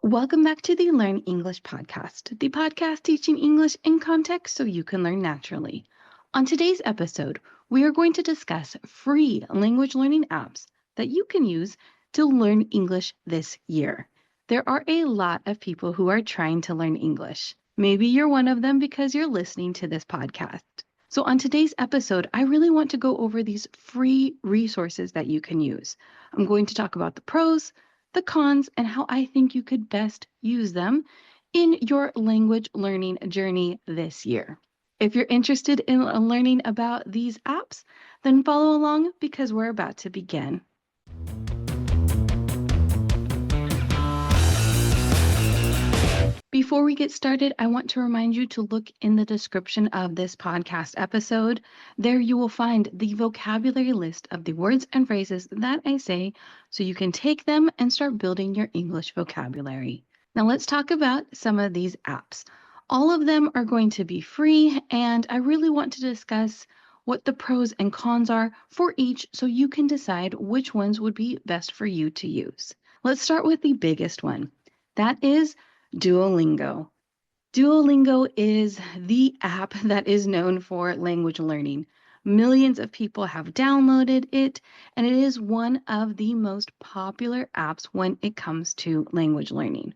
Welcome back to the Learn English podcast, the podcast teaching English in context so you can learn naturally. On today's episode, we are going to discuss free language learning apps that you can use to learn English this year. There are a lot of people who are trying to learn English. Maybe you're one of them because you're listening to this podcast. So, on today's episode, I really want to go over these free resources that you can use. I'm going to talk about the pros, the cons, and how I think you could best use them in your language learning journey this year. If you're interested in learning about these apps, then follow along because we're about to begin. Before we get started, I want to remind you to look in the description of this podcast episode. There you will find the vocabulary list of the words and phrases that I say so you can take them and start building your English vocabulary. Now let's talk about some of these apps. All of them are going to be free, and I really want to discuss what the pros and cons are for each so you can decide which ones would be best for you to use. Let's start with the biggest one. That is Duolingo. Duolingo is the app that is known for language learning. Millions of people have downloaded it, and it is one of the most popular apps when it comes to language learning.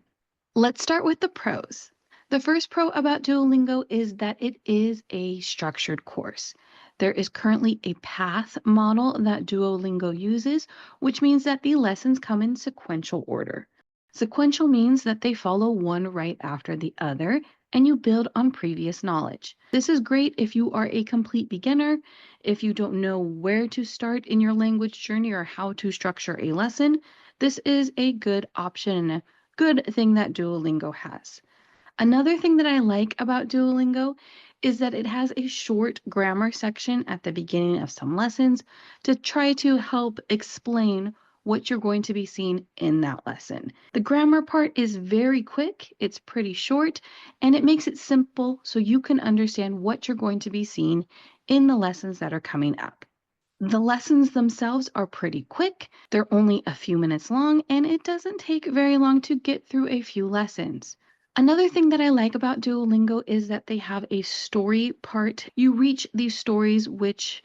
Let's start with the pros. The first pro about Duolingo is that it is a structured course. There is currently a path model that Duolingo uses, which means that the lessons come in sequential order. Sequential means that they follow one right after the other, and you build on previous knowledge. This is great if you are a complete beginner, if you don't know where to start in your language journey or how to structure a lesson. This is a good option and a good thing that Duolingo has. Another thing that I like about Duolingo is that it has a short grammar section at the beginning of some lessons to try to help explain what you're going to be seeing in that lesson. The grammar part is very quick, it's pretty short, and it makes it simple so you can understand what you're going to be seeing in the lessons that are coming up. The lessons themselves are pretty quick, they're only a few minutes long, and it doesn't take very long to get through a few lessons. Another thing that I like about Duolingo is that they have a story part. You reach these stories, which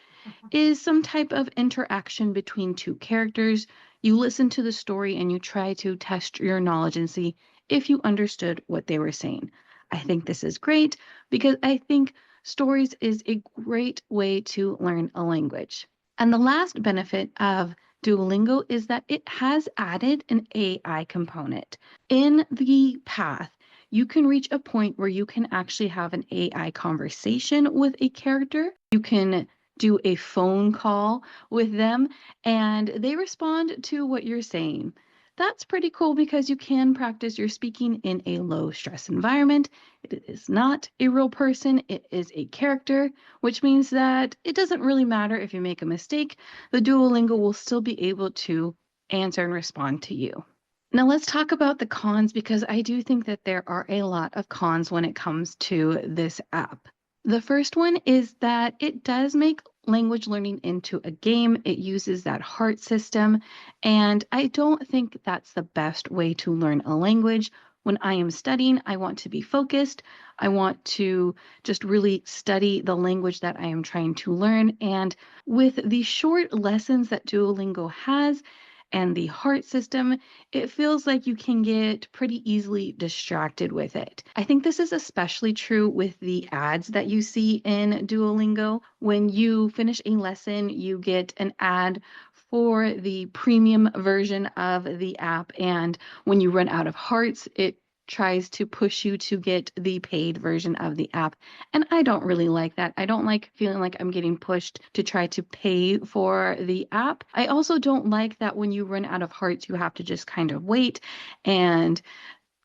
is some type of interaction between two characters. You listen to the story and you try to test your knowledge and see if you understood what they were saying. I think this is great because I think stories is a great way to learn a language. And the last benefit of Duolingo is that it has added an AI component. In the path, you can reach a point where you can actually have an AI conversation with a character. You can do a phone call with them and they respond to what you're saying. That's pretty cool because you can practice your speaking in a low stress environment. It is not a real person, it is a character, which means that it doesn't really matter if you make a mistake. The Duolingo will still be able to answer and respond to you. Now let's talk about the cons because I do think that there are a lot of cons when it comes to this app. The first one is that it does make language learning into a game. It uses that heart system, and I don't think that's the best way to learn a language. When I am studying, I want to be focused. I want to just really study the language that I am trying to learn. And with the short lessons that Duolingo has, and the heart system, it feels like you can get pretty easily distracted with it. I think this is especially true with the ads that you see in Duolingo. When you finish a lesson, you get an ad for the premium version of the app, and when you run out of hearts, it tries to push you to get the paid version of the app. And I don't really like that. I don't like feeling like I'm getting pushed to try to pay for the app. I also don't like that when you run out of hearts, you have to just kind of wait and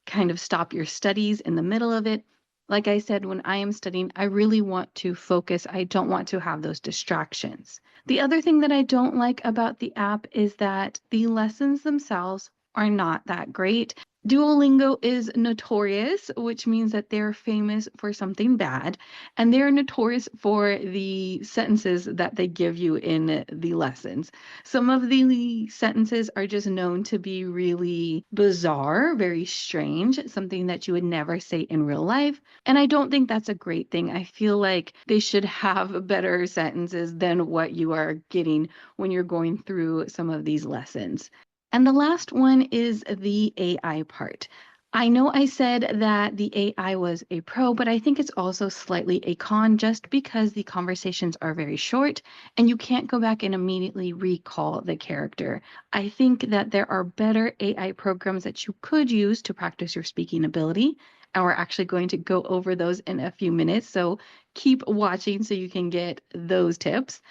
kind of stop your studies in the middle of it. Like I said, when I am studying, I really want to focus. I don't want to have those distractions. The other thing that I don't like about the app is that the lessons themselves are not that great. Duolingo is notorious, which means that they're famous for something bad, and they're notorious for the sentences that they give you in the lessons. Some of the sentences are just known to be really bizarre, very strange, something that you would never say in real life. And I don't think that's a great thing. I feel like they should have better sentences than what you are getting when you're going through some of these lessons. And the last one is the AI part. I know I said that the AI was a pro, but I think it's also slightly a con just because the conversations are very short and you can't go back and immediately recall the character. I think that there are better AI programs that you could use to practice your speaking ability. And we're actually going to go over those in a few minutes. So keep watching so you can get those tips.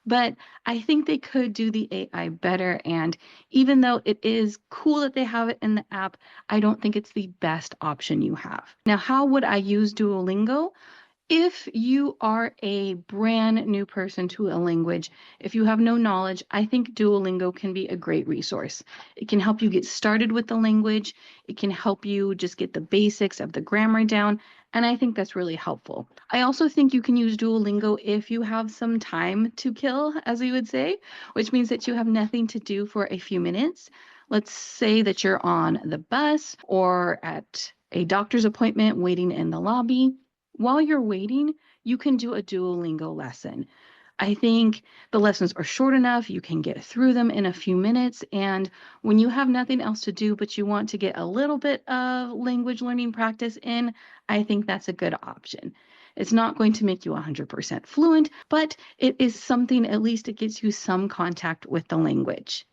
But I think they could do the AI better. And even though it is cool that they have it in the app, I don't think it's the best option you have. Now, how would I use Duolingo? If you are a brand new person to a language, if you have no knowledge, I think Duolingo can be a great resource. It can help you get started with the language. It can help you just get the basics of the grammar down. And I think that's really helpful. I also think you can use Duolingo if you have some time to kill, as we would say, which means that you have nothing to do for a few minutes. Let's say that you're on the bus or at a doctor's appointment waiting in the lobby. While you're waiting, you can do a Duolingo lesson. I think the lessons are short enough, you can get through them in a few minutes. And when you have nothing else to do, but you want to get a little bit of language learning practice in, I think that's a good option. It's not going to make you 100% fluent, but it is something, at least it gets you some contact with the language.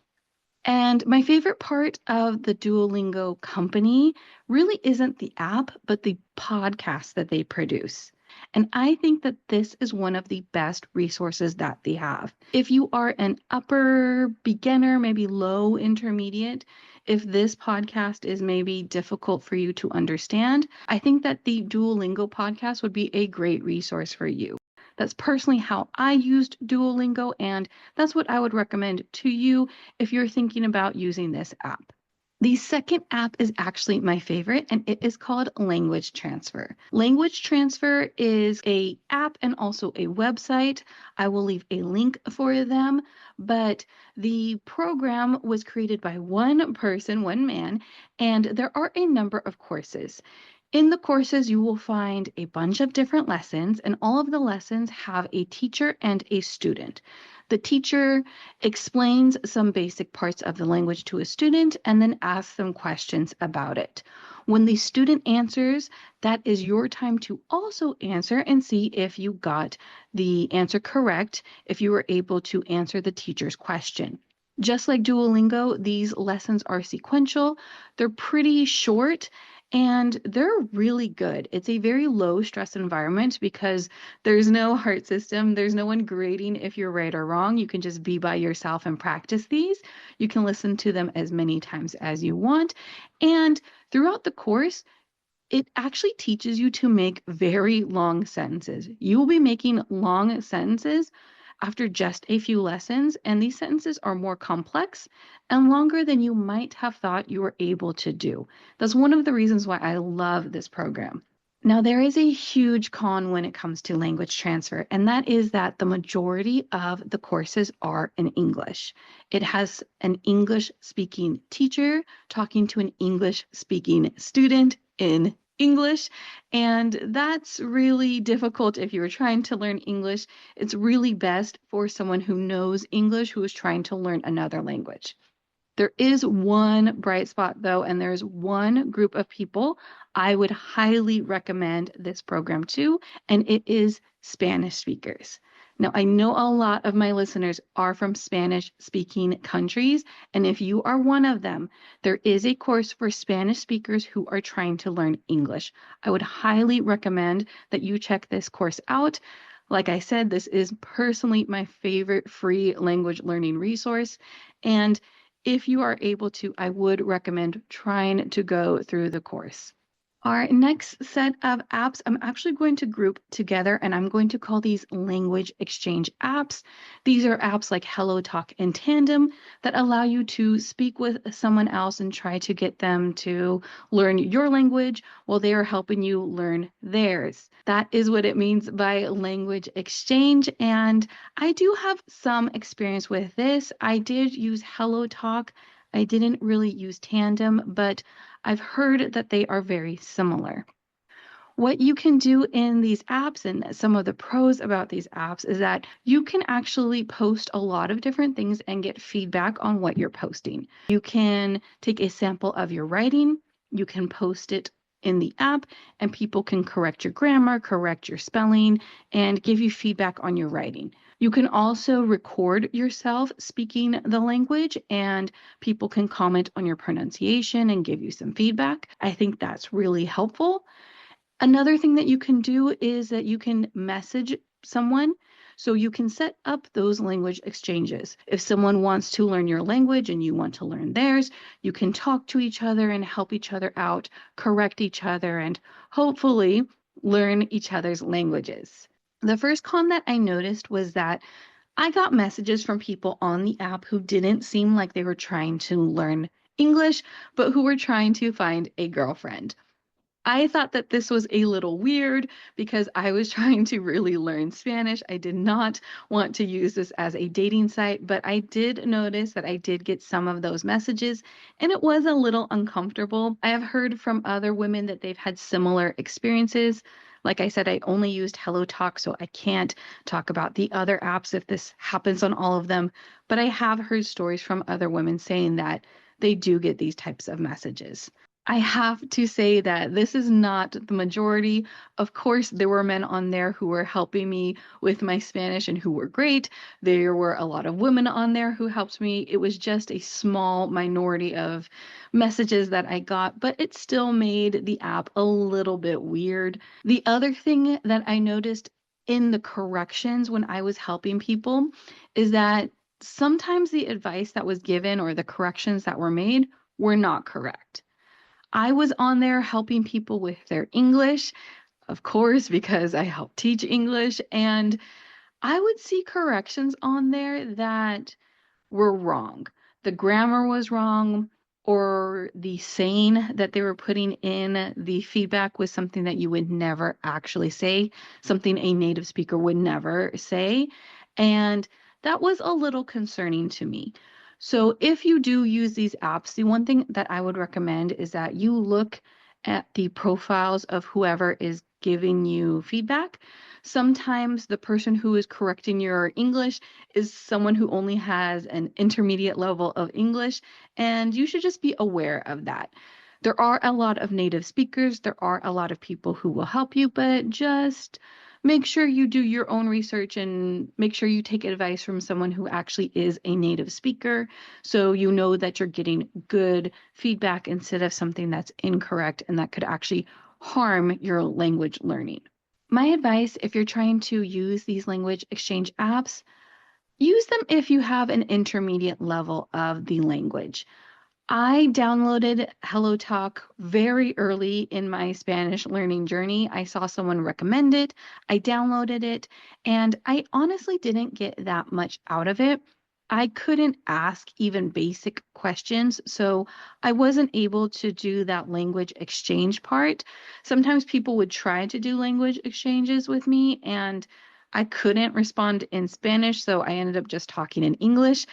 And my favorite part of the Duolingo company really isn't the app, but the podcast that they produce. And I think that this is one of the best resources that they have. If you are an upper beginner, maybe low intermediate, if this podcast is maybe difficult for you to understand, I think that the Duolingo podcast would be a great resource for you. That's personally how I used Duolingo, and that's what I would recommend to you if you're thinking about using this app. The second app is actually my favorite, and it is called Language Transfer. Language Transfer is a app and also a website. I will leave a link for them, but the program was created by one person, one man, and there are a number of courses. In the courses, you will find a bunch of different lessons, and all of the lessons have a teacher and a student. The teacher explains some basic parts of the language to a student and then asks them questions about it. When the student answers, that is your time to also answer and see if you got the answer correct, if you were able to answer the teacher's question. Just like Duolingo, these lessons are sequential. They're pretty short and they're really good. It's a very low stress environment because there's no heart system. There's no one grading if you're right or wrong. You can just be by yourself and practice these. You can listen to them as many times as you want. And throughout the course, it actually teaches you to make very long sentences. You will be making long sentences after just a few lessons, and these sentences are more complex and longer than you might have thought you were able to do. That's one of the reasons why I love this program. Now, there is a huge con when it comes to language transfer, and that is that the majority of the courses are in English. It has an English speaking teacher talking to an English speaking student in English, and that's really difficult if you're trying to learn English. It's really best for someone who knows English who is trying to learn another language. There is one bright spot though, and there's one group of people I would highly recommend this program to, and it is Spanish speakers. Now, I know a lot of my listeners are from Spanish speaking countries, and if you are one of them, there is a course for Spanish speakers who are trying to learn English. I would highly recommend that you check this course out. Like I said, this is personally my favorite free language learning resource, and if you are able to, I would recommend trying to go through the course. Our next set of apps, I'm actually going to group together and I'm going to call these language exchange apps. These are apps like HelloTalk and Tandem that allow you to speak with someone else and try to get them to learn your language while they are helping you learn theirs. That is what it means by language exchange. And I do have some experience with this. I did use HelloTalk. I didn't really use Tandem, but I've heard that they are very similar. What you can do in these apps and some of the pros about these apps is that you can actually post a lot of different things and get feedback on what you're posting. You can take a sample of your writing, you can post it in the app, and people can correct your grammar, correct your spelling, and give you feedback on your writing. You can also record yourself speaking the language, and people can comment on your pronunciation and give you some feedback. I think that's really helpful. Another thing that you can do is that you can message someone. So you can set up those language exchanges. If someone wants to learn your language and you want to learn theirs, you can talk to each other and help each other out, correct each other, and hopefully learn each other's languages. The first con that I noticed was that I got messages from people on the app who didn't seem like they were trying to learn English, but who were trying to find a girlfriend. I thought that this was a little weird because I was trying to really learn Spanish. I did not want to use this as a dating site, but I did notice that I did get some of those messages and it was a little uncomfortable. I have heard from other women that they've had similar experiences. Like I said, I only used HelloTalk, so I can't talk about the other apps if this happens on all of them, but I have heard stories from other women saying that they do get these types of messages. I have to say that this is not the majority. Of course, there were men on there who were helping me with my Spanish and who were great. There were a lot of women on there who helped me. It was just a small minority of messages that I got, but it still made the app a little bit weird. The other thing that I noticed in the corrections when I was helping people is that sometimes the advice that was given or the corrections that were made were not correct. I was on there helping people with their English, of course, because I help teach English. And I would see corrections on there that were wrong. The grammar was wrong, or the saying that they were putting in the feedback was something that you would never actually say, something a native speaker would never say. And that was a little concerning to me. So if you do use these apps, the one thing that I would recommend is that you look at the profiles of whoever is giving you feedback. Sometimes the person who is correcting your English is someone who only has an intermediate level of English, and you should just be aware of that. There are a lot of native speakers, there are a lot of people who will help you, but just make sure you do your own research and make sure you take advice from someone who actually is a native speaker so you know that you're getting good feedback instead of something that's incorrect and that could actually harm your language learning. My advice, if you're trying to use these language exchange apps, use them if you have an intermediate level of the language. I downloaded HelloTalk very early in my Spanish learning journey. I saw someone recommend it, I downloaded it, and I honestly didn't get that much out of it. I couldn't ask even basic questions, so I wasn't able to do that language exchange part. Sometimes people would try to do language exchanges with me, and I couldn't respond in Spanish, so I ended up just talking in English.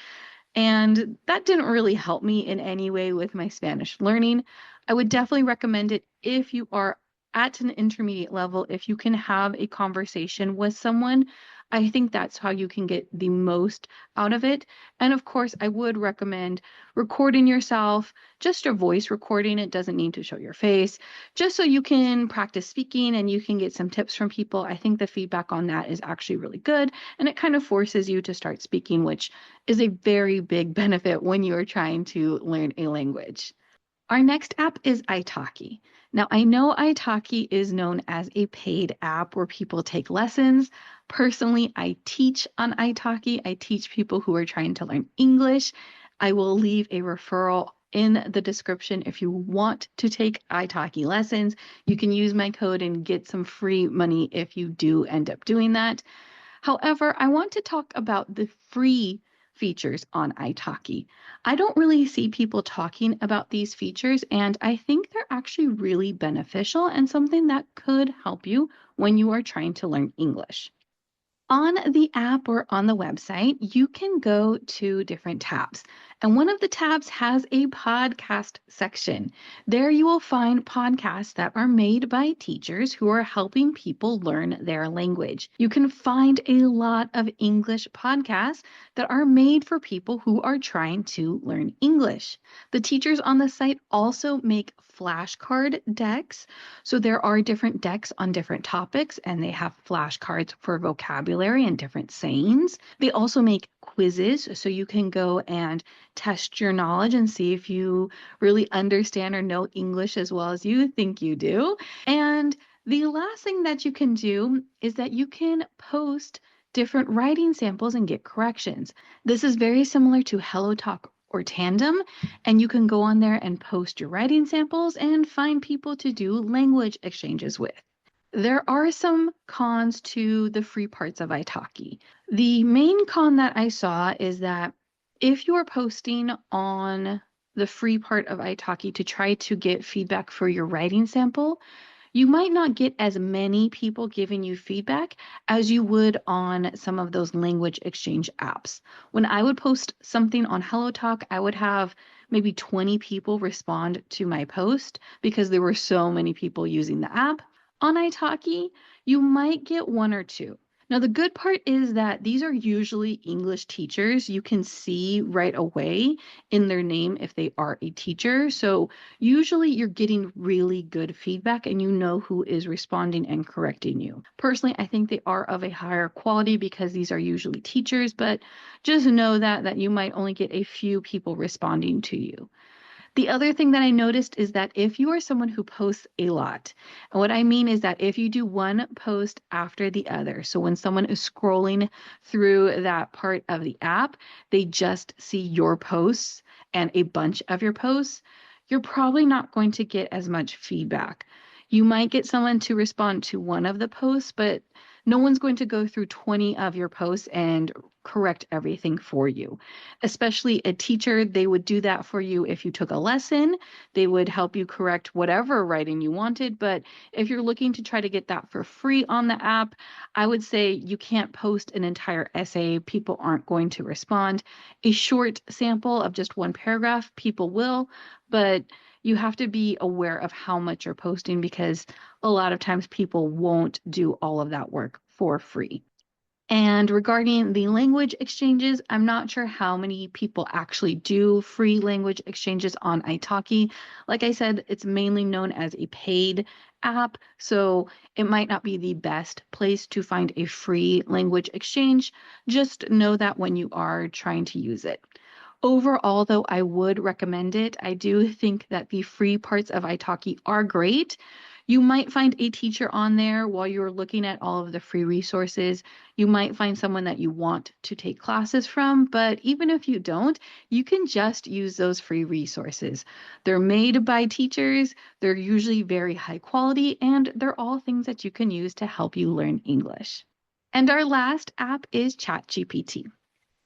And that didn't really help me in any way with my Spanish learning. I would definitely recommend it if you are at an intermediate level, if you can have a conversation with someone. I think that's how you can get the most out of it. And of course, I would recommend recording yourself, just your voice recording. It doesn't need to show your face, just so you can practice speaking and you can get some tips from people. I think the feedback on that is actually really good. And it kind of forces you to start speaking, which is a very big benefit when you are trying to learn a language. Our next app is Italki. Now, I know Italki is known as a paid app where people take lessons. Personally, I teach on Italki. I teach people who are trying to learn English. I will leave a referral in the description if you want to take Italki lessons. You can use my code and get some free money if you do end up doing that. However, I want to talk about the free features on Italki. I don't really see people talking about these features, and I think they're actually really beneficial and something that could help you when you are trying to learn English. On the app or on the website, you can go to different tabs. And one of the tabs has a podcast section. There you will find podcasts that are made by teachers who are helping people learn their language. You can find a lot of English podcasts that are made for people who are trying to learn English. The teachers on the site also make flashcard decks. So there are different decks on different topics, and they have flashcards for vocabulary and different sayings. They also make quizzes, so you can go and test your knowledge and see if you really understand or know English as well as you think you do. And the last thing that you can do is that you can post different writing samples and get corrections. This is very similar to HelloTalk or Tandem, and you can go on there and post your writing samples and find people to do language exchanges with. There are some cons to the free parts of Italki. The main con that I saw is that if you are posting on the free part of Italki to try to get feedback for your writing sample, you might not get as many people giving you feedback as you would on some of those language exchange apps. When I would post something on HelloTalk, I would have maybe 20 people respond to my post because there were so many people using the app. On Italki, you might get one or two. Now, the good part is that these are usually English teachers. You can see right away in their name if they are a teacher. So usually you're getting really good feedback and you know who is responding and correcting you. Personally, I think they are of a higher quality because these are usually teachers, but just know that you might only get a few people responding to you. The other thing that I noticed is that if you are someone who posts a lot, and what I mean is that if you do one post after the other, so when someone is scrolling through that part of the app, they just see your posts and a bunch of your posts, you're probably not going to get as much feedback. You might get someone to respond to one of the posts, but no one's going to go through 20 of your posts and correct everything for you. Especially a teacher, they would do that for you if you took a lesson. They would help you correct whatever writing you wanted. But if you're looking to try to get that for free on the app, I would say you can't post an entire essay. People aren't going to respond. A short sample of just one paragraph, people will, but you have to be aware of how much you're posting because a lot of times people won't do all of that work for free. And regarding the language exchanges, I'm not sure how many people actually do free language exchanges on Italki. Like I said, it's mainly known as a paid app, so it might not be the best place to find a free language exchange. Just know that when you are trying to use it. Overall, though, I would recommend it. I do think that the free parts of Italki are great. You might find a teacher on there while you're looking at all of the free resources. You might find someone that you want to take classes from, but even if you don't, you can just use those free resources. They're made by teachers, they're usually very high quality, and they're all things that you can use to help you learn English. And our last app is ChatGPT.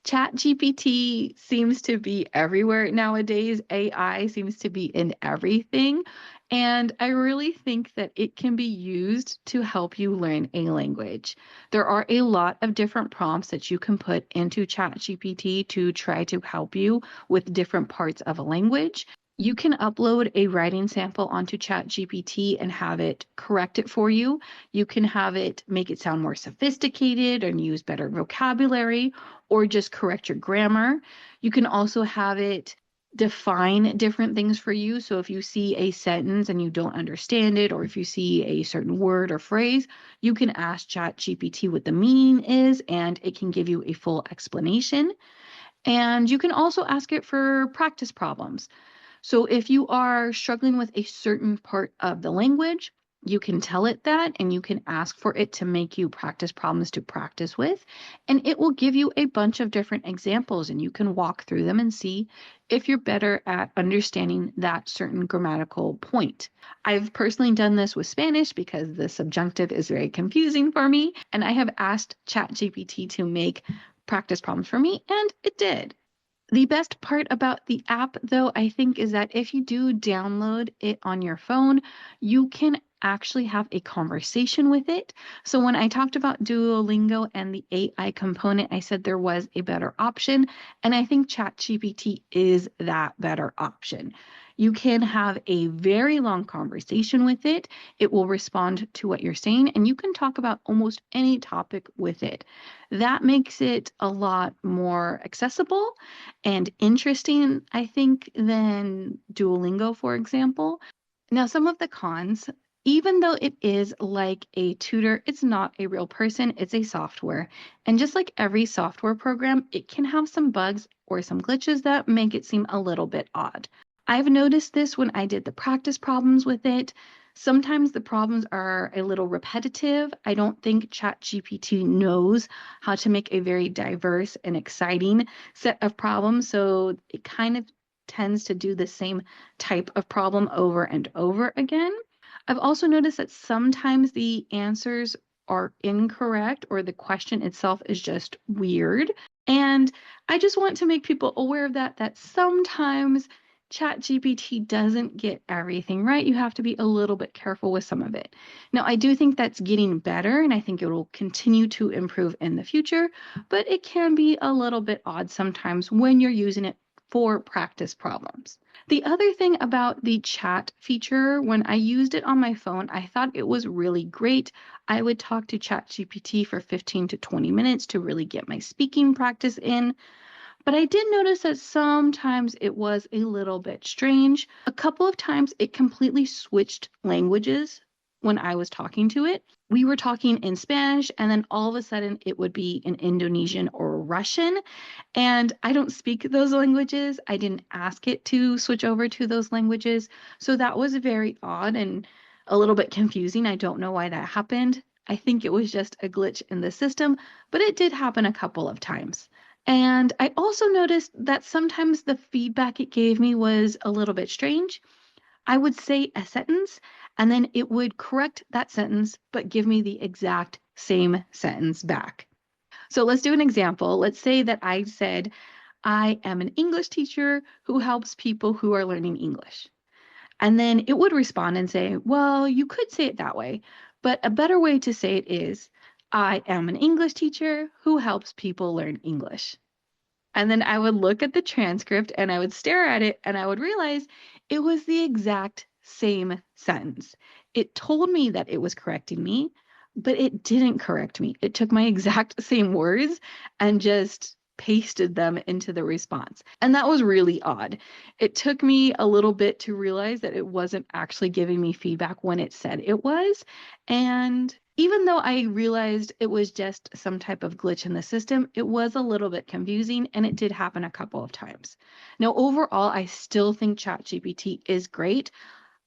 ChatGPT seems to be everywhere nowadays. AI seems to be in everything. And I really think that it can be used to help you learn a language. There are a lot of different prompts that you can put into ChatGPT to try to help you with different parts of a language. You can upload a writing sample onto ChatGPT and have it correct it for you. You can have it make it sound more sophisticated and use better vocabulary or just correct your grammar. You can also have it define different things for you. So if you see a sentence and you don't understand it, or if you see a certain word or phrase, you can ask ChatGPT what the meaning is and it can give you a full explanation. And you can also ask it for practice problems. So if you are struggling with a certain part of the language, You can tell it that, and you can ask for it to make you practice problems to practice with. And it will give you a bunch of different examples, and you can walk through them and see if you're better at understanding that certain grammatical point. I've personally done this with Spanish because the subjunctive is very confusing for me. And I have asked ChatGPT to make practice problems for me, and it did. The best part about the app, though, I think, is that if you do download it on your phone, you can actually have a conversation with it. So when I talked about Duolingo and the AI component, I said there was a better option, and I think ChatGPT is that better option. You can have a very long conversation with it. It will respond to what you're saying, and you can talk about almost any topic with it. That makes it a lot more accessible and interesting, I think, than Duolingo, for example. Now, some of the cons, even though it is like a tutor, it's not a real person, it's a software. And just like every software program, it can have some bugs or some glitches that make it seem a little bit odd. I've noticed this when I did the practice problems with it. Sometimes the problems are a little repetitive. I don't think ChatGPT knows how to make a very diverse and exciting set of problems. So it kind of tends to do the same type of problem over and over again. I've also noticed that sometimes the answers are incorrect or the question itself is just weird. And I just want to make people aware of that sometimes ChatGPT doesn't get everything right. You have to be a little bit careful with some of it. Now, I do think that's getting better, and I think it will continue to improve in the future, but it can be a little bit odd sometimes when you're using it for practice problems. The other thing about the chat feature, when I used it on my phone, I thought it was really great. I would talk to ChatGPT for 15 to 20 minutes to really get my speaking practice in. But I did notice that sometimes it was a little bit strange. A couple of times it completely switched languages when I was talking to it. We were talking in Spanish, and then all of a sudden it would be in Indonesian or Russian. And I don't speak those languages. I didn't ask it to switch over to those languages. So that was very odd and a little bit confusing. I don't know why that happened. I think it was just a glitch in the system, but it did happen a couple of times. And I also noticed that sometimes the feedback it gave me was a little bit strange. I would say a sentence, and then it would correct that sentence, but give me the exact same sentence back. So let's do an example. Let's say that I said, I am an English teacher who helps people who are learning English. And then it would respond and say, well, you could say it that way, but a better way to say it is, I am an English teacher who helps people learn English. And then I would look at the transcript and I would stare at it and I would realize it was the exact same sentence. It told me that it was correcting me, but it didn't correct me. It took my exact same words and just pasted them into the response. And that was really odd. It took me a little bit to realize that it wasn't actually giving me feedback when it said it was. And even though I realized it was just some type of glitch in the system, it was a little bit confusing and it did happen a couple of times. Now, overall, I still think ChatGPT is great.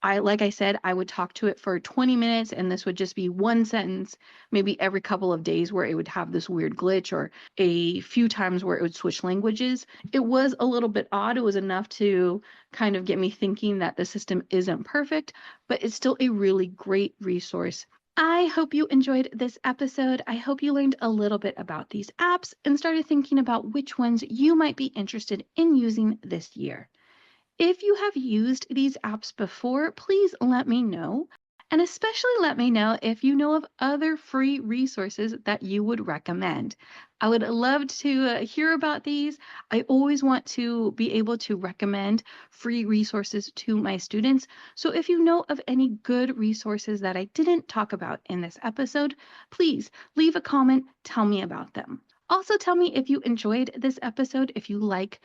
Like I said, I would talk to it for 20 minutes and this would just be one sentence, maybe every couple of days where it would have this weird glitch or a few times where it would switch languages. It was a little bit odd. It was enough to kind of get me thinking that the system isn't perfect, but it's still a really great resource. I hope you enjoyed this episode. I hope you learned a little bit about these apps and started thinking about which ones you might be interested in using this year. If you have used these apps before, please let me know. And especially let me know if you know of other free resources that you would recommend. I would love to hear about these. I always want to be able to recommend free resources to my students. So if you know of any good resources that I didn't talk about in this episode, please leave a comment, tell me about them. Also, tell me if you enjoyed this episode, if you like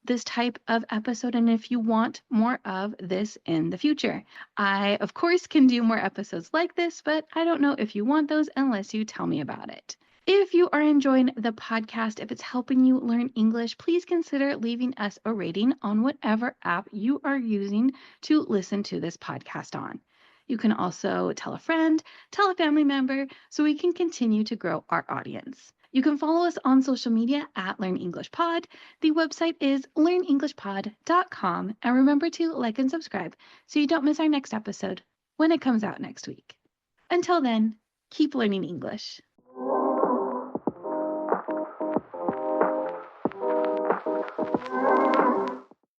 this type of episode, and if you want more of this in the future. I, of course, can do more episodes like this, but I don't know if you want those unless you tell me about it. If you are enjoying the podcast, if it's helping you learn English, please consider leaving us a rating on whatever app you are using to listen to this podcast on. You can also tell a friend, tell a family member, so we can continue to grow our audience. You can follow us on social media at Learn English Pod. The website is learnenglishpod.com. And remember to like and subscribe so you don't miss our next episode when it comes out next week. Until then, keep learning English.